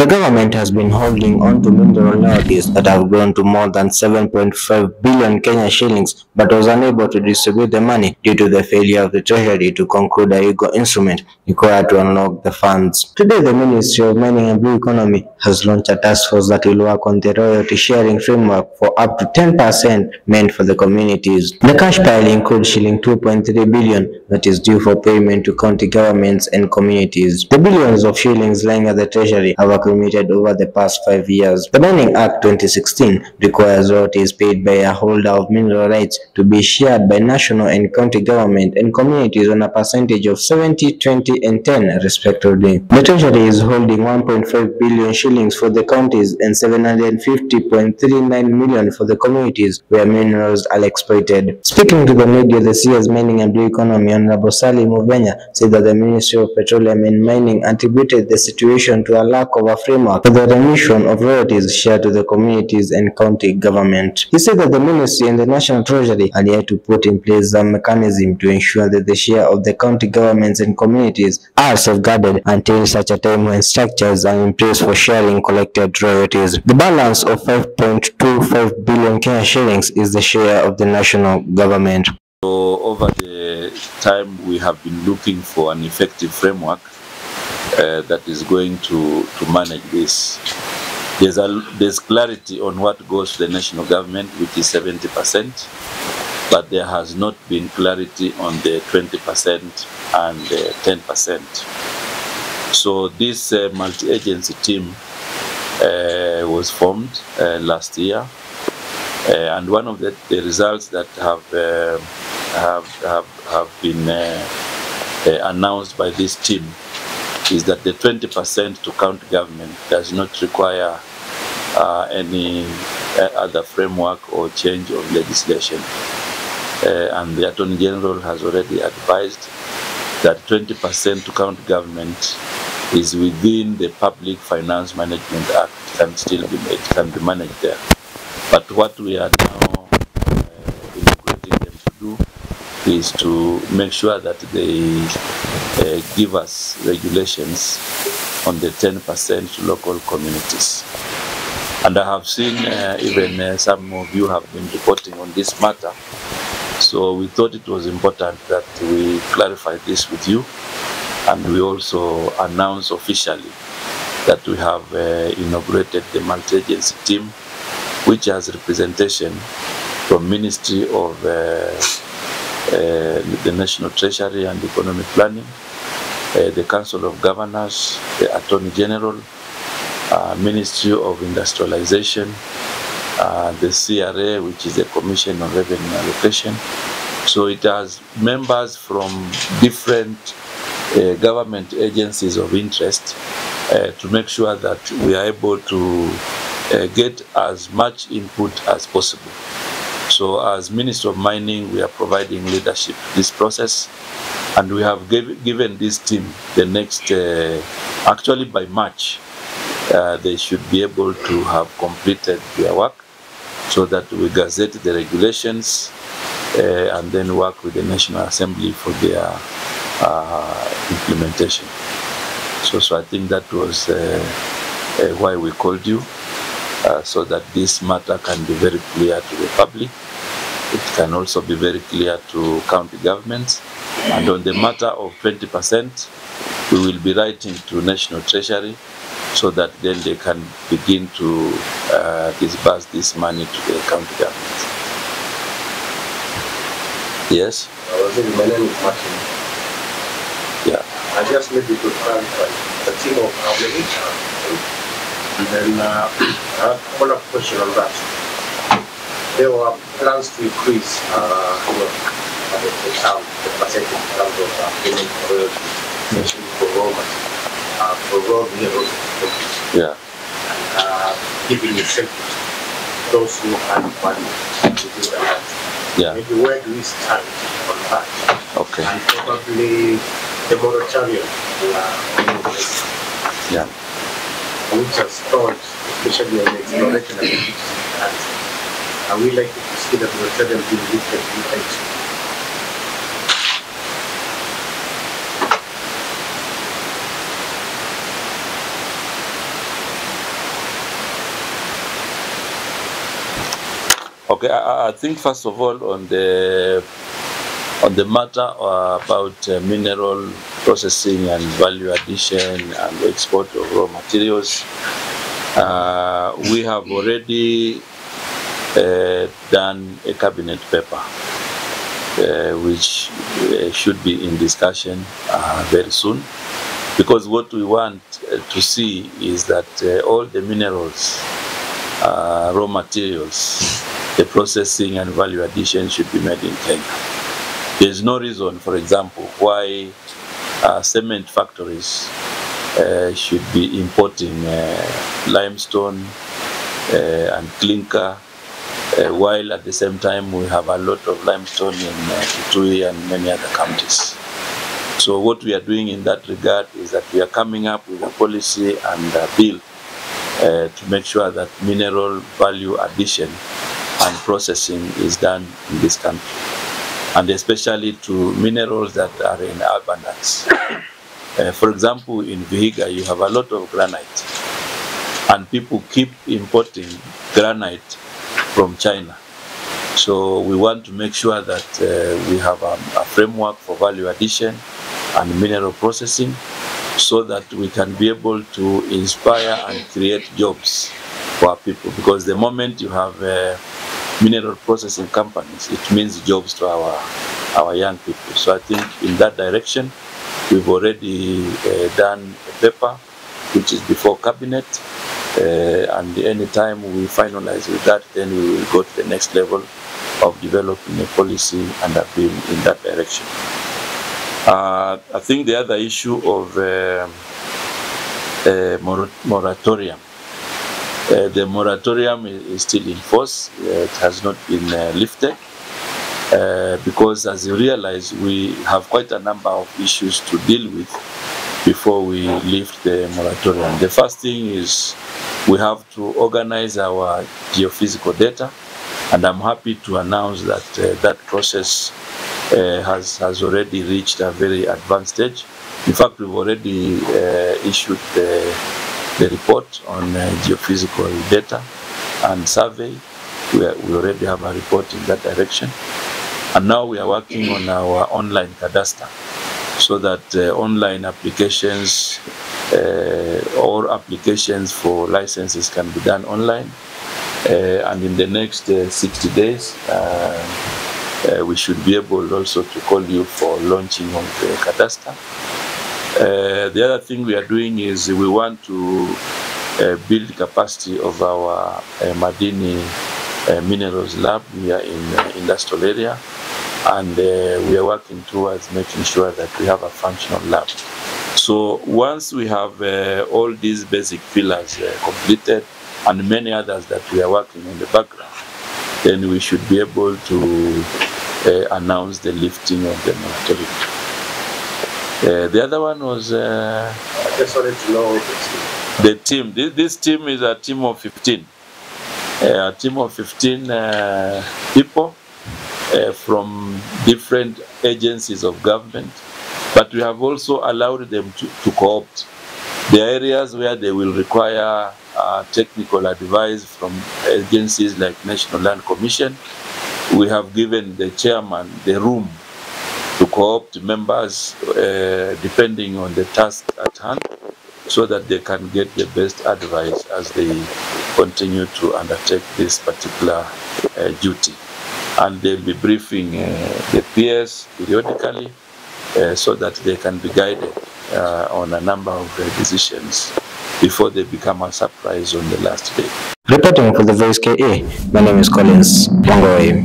The government has been holding on to mineral royalties that have grown to more than 7.5 billion Kenya shillings, but was unable to distribute the money due to the failure of the Treasury to conclude a legal instrument required to unlock the funds. Today, the Ministry of Mining and Blue Economy has launched a task force that will work on the royalty sharing framework for up to 10% meant for the communities. The cash pile includes shilling 2.3 billion that is due for payment to county governments and communities. The billions of shillings lying at the Treasury have accumulated over the past 5 years. The Mining Act 2016 requires royalties paid by a holder of mineral rights to be shared by national and county government and communities on a percentage of 70, 20 and 10 respectively. The Treasury is holding 1.5 billion shillings for the counties and 750.39 million for the communities where minerals are exploited. Speaking to the media, the CS Mining and Blue Economy Honorable CS Mvurya said that the Ministry of Petroleum and Mining attributed the situation to a lack of a framework for the remission of royalties shared to the communities and county government. He said that the Ministry and the National Treasury are yet to put in place a mechanism to ensure that the share of the county governments and communities are safeguarded until such a time when structures are in place for sharing collected royalties. The balance of 5.25 billion Kenya shillings is the share of the national government. So over the time we have been looking for an effective framework that is going to manage this. There's clarity on what goes to the national government, which is 70%, but there has not been clarity on the 20% and 10%. So this multi-agency team was formed last year, and one of the results that have been announced by this team is that the 20% to county government does not require any other framework or change of legislation. And the Attorney General has already advised that 20% to county government is within the Public Finance Management Act, can be managed there. But what we are now encouraging them to do is to make sure that they give us regulations on the 10% to local communities. And I have seen even some of you have been reporting on this matter. So we thought it was important that we clarify this with you, and we also announce officially that we have inaugurated the multi-agency team, which has representation from Ministry of the National Treasury and Economic Planning, the Council of Governors, the Attorney General, Ministry of Industrialization, the CRA, which is the Commission on Revenue Allocation. So it has members from different government agencies of interest to make sure that we are able to get as much input as possible. So as Minister of Mining, we are providing leadership to this process, and we have given this team the next, actually by March, they should be able to have completed their work so that we gazette the regulations and then work with the National Assembly for their implementation. So I think that was why we called you, so that this matter can be very clear to the public. It can also be very clear to county governments. And on the matter of 20%, we will be writing to National Treasury so that then they can begin to disburse this money to the county governments. Yes? My name is Martin. Yeah. I just maybe to clarify the team of obligation. And then I have a follow-up question on that. There were plans to increase the percentage in terms of payment for royalties, especially for raw minerals. Yeah. And giving incentives to those who had money to do that. Yeah. Maybe where do we stand on that? Okay. And probably the moratorium Yeah. which has stalled, especially on the exploration and the are we likely to see the moratorium being lifted anytime soon? Okay, I think first of all on the matter about mineral processing and value addition and export of raw materials, we have already done a cabinet paper which should be in discussion very soon, because what we want to see is that all the minerals, raw materials, the processing and value addition should be made in Kenya. There is no reason, for example, why cement factories should be importing limestone and clinker, while at the same time we have a lot of limestone in Kitui and many other counties. So what we are doing in that regard is that we are coming up with a policy and a bill to make sure that mineral value addition and processing is done in this country, and especially to minerals that are in abundance. For example, in Vihiga, you have a lot of granite, and people keep importing granite from China. So we want to make sure that we have a framework for value addition and mineral processing, so that we can be able to inspire and create jobs for our people. Because the moment you have mineral processing companies, it means jobs to our young people. So I think in that direction, we've already done a paper which is before cabinet, and anytime we finalize with that, then we will go to the next level of developing a policy and a bill in that direction. I think the other issue of moratorium. The moratorium is still in force. It has not been lifted because, as you realize, we have quite a number of issues to deal with before we lift the moratorium. The first thing is we have to organize our geophysical data, and I'm happy to announce that that process has already reached a very advanced stage. In fact, we've already issued the report on geophysical data and survey. We already have a report in that direction. And now we are working on our online cadastre, so that online applications or applications for licenses can be done online. And in the next 60 days, we should be able also to call you for launching of the cadastre. The other thing we are doing is we want to build capacity of our Madini Minerals Lab here in the industrial area, and we are working towards making sure that we have a functional lab. So once we have all these basic pillars completed, and many others that we are working in the background, then we should be able to announce the lifting of the moratorium. The other one was... I just wanted to know the team. This team is a team of 15. A team of 15 people from different agencies of government, but we have also allowed them to co-opt. The areas where they will require technical advice from agencies like National Land Commission, we have given the chairman the room to co-opt members depending on the task at hand, so that they can get the best advice as they continue to undertake this particular duty. And they'll be briefing the peers periodically so that they can be guided on a number of decisions before they become a surprise on the last day. Reporting for the Voice KA, my name is Collins Wangoi.